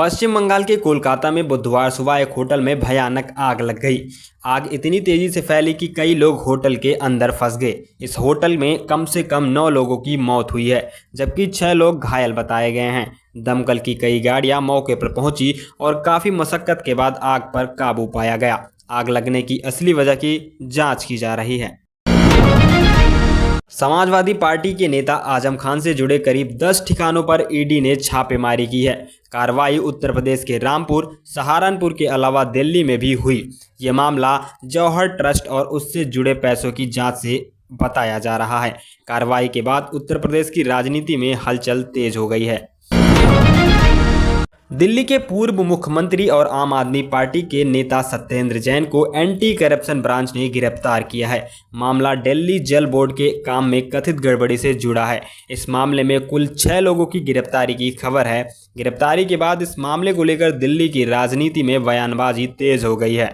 पश्चिम बंगाल के कोलकाता में बुधवार सुबह एक होटल में भयानक आग लग गई। आग इतनी तेजी से फैली कि कई लोग होटल के अंदर फंस गए। इस होटल में कम से कम 9 लोगों की मौत हुई है, जबकि 6 लोग घायल बताए गए हैं। दमकल की कई गाड़ियां मौके पर पहुंची और काफी मशक्कत के बाद आग पर काबू पाया गया। आग लगने की असली वजह की जांच की जा रही है। समाजवादी पार्टी के नेता आजम खान से जुड़े करीब 10 ठिकानों पर ईडी ने छापेमारी की है। कार्रवाई उत्तर प्रदेश के रामपुर, सहारनपुर के अलावा दिल्ली में भी हुई। ये मामला जौहर ट्रस्ट और उससे जुड़े पैसों की जांच से बताया जा रहा है। कार्रवाई के बाद उत्तर प्रदेश की राजनीति में हलचल तेज हो गई है। दिल्ली के पूर्व मुख्यमंत्री और आम आदमी पार्टी के नेता सत्येंद्र जैन को एंटी करप्शन ब्रांच ने गिरफ्तार किया है। मामला दिल्ली जल बोर्ड के काम में कथित गड़बड़ी से जुड़ा है। इस मामले में कुल 6 लोगों की गिरफ्तारी की खबर है। गिरफ्तारी के बाद इस मामले को लेकर दिल्ली की राजनीति में बयानबाजी तेज हो गई है।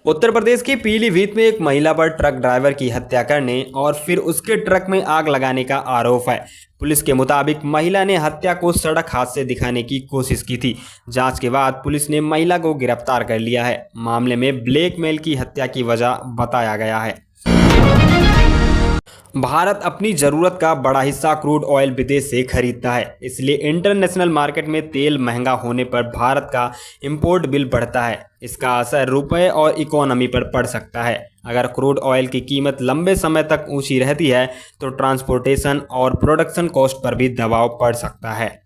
उत्तर प्रदेश के पीलीभीत में एक महिला पर ट्रक ड्राइवर की हत्या करने और फिर उसके ट्रक में आग लगाने का आरोप है। पुलिस के मुताबिक महिला ने हत्या को सड़क हादसे दिखाने की कोशिश की थी। जांच के बाद पुलिस ने महिला को गिरफ्तार कर लिया है। मामले में ब्लैकमेल की हत्या की वजह बताया गया है। भारत अपनी ज़रूरत का बड़ा हिस्सा क्रूड ऑयल विदेश से खरीदता है, इसलिए इंटरनेशनल मार्केट में तेल महंगा होने पर भारत का इंपोर्ट बिल बढ़ता है। इसका असर रुपए और इकोनॉमी पर पड़ सकता है। अगर क्रूड ऑयल की कीमत लंबे समय तक ऊंची रहती है तो ट्रांसपोर्टेशन और प्रोडक्शन कॉस्ट पर भी दबाव पड़ सकता है।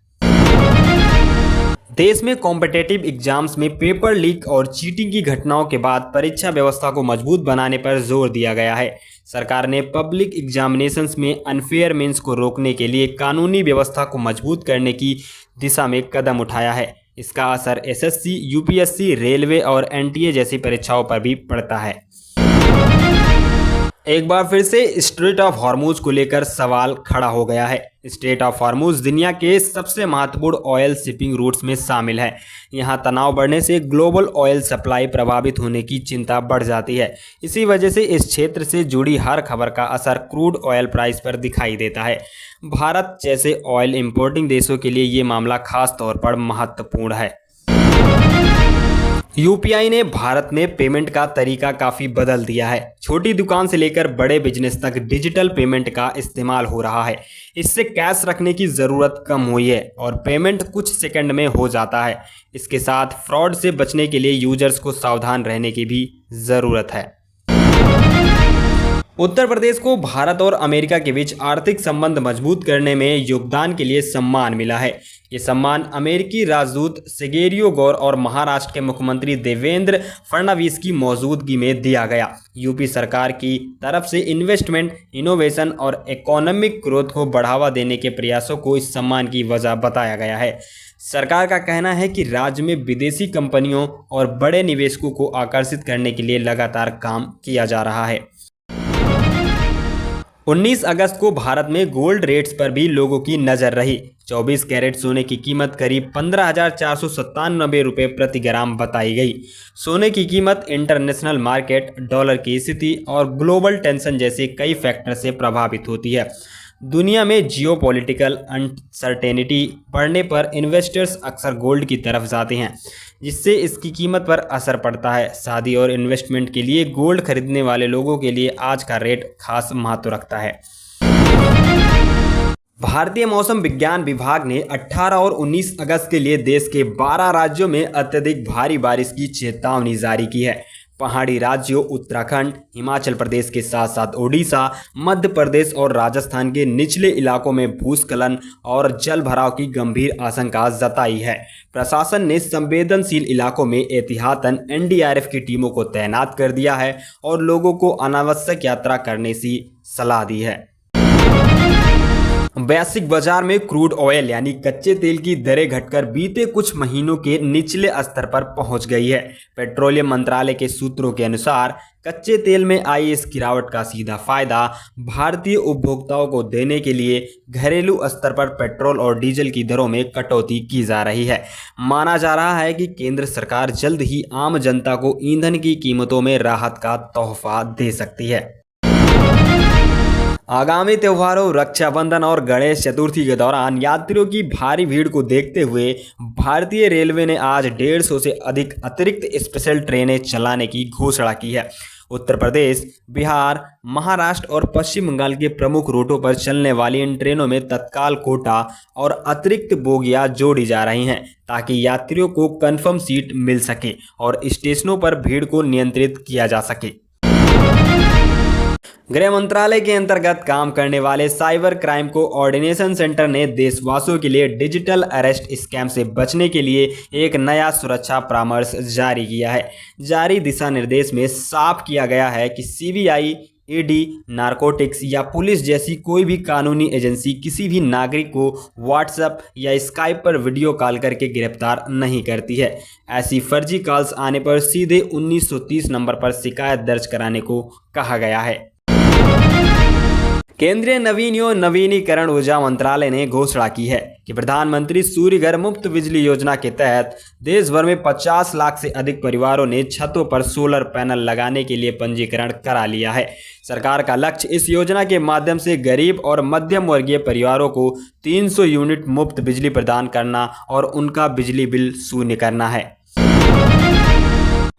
देश में कॉम्पिटिटिव एग्जाम्स में पेपर लीक और चीटिंग की घटनाओं के बाद परीक्षा व्यवस्था को मजबूत बनाने पर जोर दिया गया है। सरकार ने पब्लिक एग्जामिनेशंस में अनफेयर मीन्स को रोकने के लिए कानूनी व्यवस्था को मजबूत करने की दिशा में कदम उठाया है। इसका असर एसएससी, यूपीएससी, रेलवे और एनटीए जैसी परीक्षाओं पर भी पड़ता है। एक बार फिर से स्ट्रेट ऑफ हॉर्मुज को लेकर सवाल खड़ा हो गया है। स्ट्रेट ऑफ हॉर्मुज दुनिया के सबसे महत्वपूर्ण ऑयल शिपिंग रूट्स में शामिल है। यहां तनाव बढ़ने से ग्लोबल ऑयल सप्लाई प्रभावित होने की चिंता बढ़ जाती है। इसी वजह से इस क्षेत्र से जुड़ी हर खबर का असर क्रूड ऑयल प्राइस पर दिखाई देता है। भारत जैसे ऑयल इंपोर्टिंग देशों के लिए ये मामला खास तौर पर महत्वपूर्ण है। यूपीआई ने भारत में पेमेंट का तरीका काफ़ी बदल दिया है। छोटी दुकान से लेकर बड़े बिजनेस तक डिजिटल पेमेंट का इस्तेमाल हो रहा है। इससे कैश रखने की ज़रूरत कम हुई है और पेमेंट कुछ सेकंड में हो जाता है। इसके साथ फ्रॉड से बचने के लिए यूजर्स को सावधान रहने की भी ज़रूरत है। उत्तर प्रदेश को भारत और अमेरिका के बीच आर्थिक संबंध मजबूत करने में योगदान के लिए सम्मान मिला है। ये सम्मान अमेरिकी राजदूत सेगेरियो गौर और महाराष्ट्र के मुख्यमंत्री देवेंद्र फडणवीस की मौजूदगी में दिया गया। यूपी सरकार की तरफ से इन्वेस्टमेंट, इनोवेशन और इकोनॉमिक ग्रोथ को बढ़ावा देने के प्रयासों को इस सम्मान की वजह बताया गया है। सरकार का कहना है कि राज्य में विदेशी कंपनियों और बड़े निवेशकों को आकर्षित करने के लिए लगातार काम किया जा रहा है। 19 अगस्त को भारत में गोल्ड रेट्स पर भी लोगों की नज़र रही। 24 कैरेट सोने की कीमत करीब 15,497 रुपये प्रति ग्राम बताई गई। सोने की कीमत इंटरनेशनल मार्केट, डॉलर की स्थिति और ग्लोबल टेंशन जैसे कई फैक्टर से प्रभावित होती है। दुनिया में जियोपॉलिटिकल अनसर्टेनिटी बढ़ने पर इन्वेस्टर्स अक्सर गोल्ड की तरफ जाते हैं, जिससे इसकी कीमत पर असर पड़ता है। शादी और इन्वेस्टमेंट के लिए गोल्ड खरीदने वाले लोगों के लिए आज का रेट खास महत्व रखता है। भारतीय मौसम विज्ञान विभाग ने 18 और 19 अगस्त के लिए देश के 12 राज्यों में अत्यधिक भारी बारिश की चेतावनी जारी की है। पहाड़ी राज्यों उत्तराखंड, हिमाचल प्रदेश के साथ साथ ओडिशा, मध्य प्रदेश और राजस्थान के निचले इलाकों में भूस्खलन और जल भराव की गंभीर आशंका जताई है। प्रशासन ने संवेदनशील इलाकों में एहतियातन एनडीआरएफ की टीमों को तैनात कर दिया है और लोगों को अनावश्यक यात्रा करने की सलाह दी है। वैश्विक बाजार में क्रूड ऑयल यानी कच्चे तेल की दरें घटकर बीते कुछ महीनों के निचले स्तर पर पहुंच गई है। पेट्रोलियम मंत्रालय के सूत्रों के अनुसार कच्चे तेल में आई इस गिरावट का सीधा फायदा भारतीय उपभोक्ताओं को देने के लिए घरेलू स्तर पर पेट्रोल और डीजल की दरों में कटौती की जा रही है। माना जा रहा है कि केंद्र सरकार जल्द ही आम जनता को ईंधन की कीमतों में राहत का तोहफा दे सकती है। आगामी त्योहारों रक्षाबंधन और गणेश चतुर्थी के दौरान यात्रियों की भारी भीड़ को देखते हुए भारतीय रेलवे ने आज 150 से अधिक अतिरिक्त स्पेशल ट्रेनें चलाने की घोषणा की है। उत्तर प्रदेश, बिहार, महाराष्ट्र और पश्चिम बंगाल के प्रमुख रूटों पर चलने वाली इन ट्रेनों में तत्काल कोटा और अतिरिक्त बोगियां जोड़ी जा रही हैं ताकि यात्रियों को कंफर्म सीट मिल सके और स्टेशनों पर भीड़ को नियंत्रित किया जा सके। गृह मंत्रालय के अंतर्गत काम करने वाले साइबर क्राइम कोऑर्डिनेशन सेंटर ने देशवासियों के लिए डिजिटल अरेस्ट स्कैम से बचने के लिए एक नया सुरक्षा परामर्श जारी किया है। जारी दिशा निर्देश में साफ किया गया है कि सीबीआई, ईडी, नारकोटिक्स या पुलिस जैसी कोई भी कानूनी एजेंसी किसी भी नागरिक को व्हाट्सएप या स्काइप पर वीडियो कॉल करके गिरफ्तार नहीं करती है। ऐसी फर्जी कॉल्स आने पर सीधे 1930 नंबर पर शिकायत दर्ज कराने को कहा गया है। केंद्रीय नवीन एवं नवीनीकरण ऊर्जा मंत्रालय ने घोषणा की है कि प्रधानमंत्री सूर्य घर मुफ्त बिजली योजना के तहत देश भर में 50 लाख से अधिक परिवारों ने छतों पर सोलर पैनल लगाने के लिए पंजीकरण करा लिया है। सरकार का लक्ष्य इस योजना के माध्यम से गरीब और मध्यम वर्गीय परिवारों को 300 यूनिट मुफ्त बिजली प्रदान करना और उनका बिजली बिल शून्य करना है।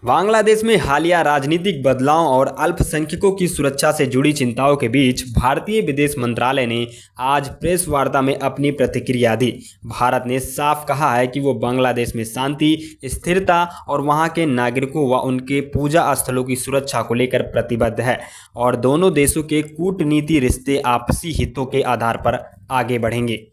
बांग्लादेश में हालिया राजनीतिक बदलाव और अल्पसंख्यकों की सुरक्षा से जुड़ी चिंताओं के बीच भारतीय विदेश मंत्रालय ने आज प्रेस वार्ता में अपनी प्रतिक्रिया दी। भारत ने साफ कहा है कि वो बांग्लादेश में शांति, स्थिरता और वहां के नागरिकों व उनके पूजा स्थलों की सुरक्षा को लेकर प्रतिबद्ध है और दोनों देशों के कूटनीति रिश्ते आपसी हितों के आधार पर आगे बढ़ेंगे।